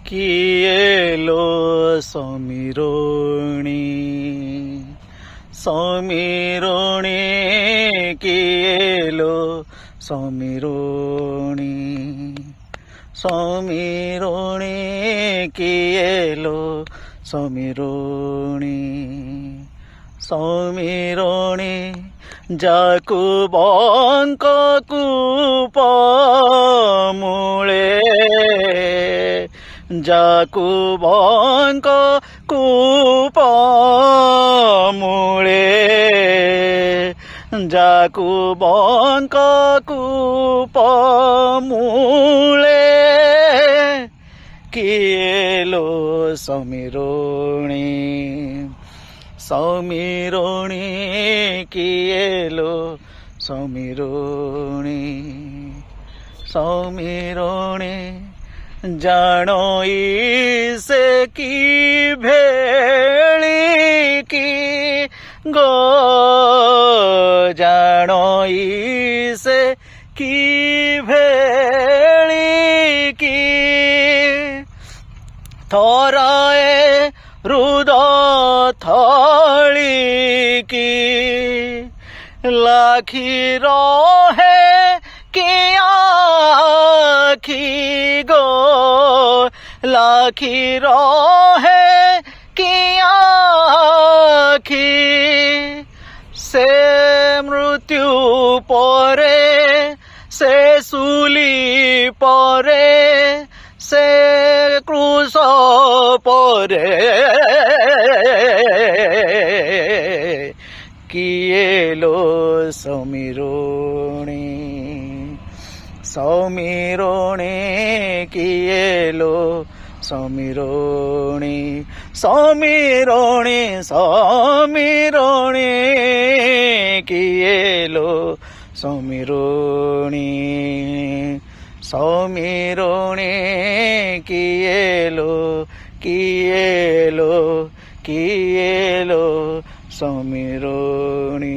किएलो समीरोणी समीरोणी किएलो समीरोणी समीरोणी किएलो समीरोणी समीरोणी जाकुबंक कूप मूले जाकुबंक कूप मूले जाकुबंक कूप मूले किएलो समीरोणी समीरोणी किएलो समीरोणी समीरोणी जानोई से की भेली की गो जानोई से की भेली की थोराए रुद थली की लाखी रहे की आखी गो लाखी रहे की आखी से मृत्यु परे से सूली परे से क्रूस परे किएलो समीरोणी समीरोणी किएलो समीरोणी समीरोणी समीरोणी किएलो समीरोणी समीरोणी किएलो किएलो किएलो समीरोणी।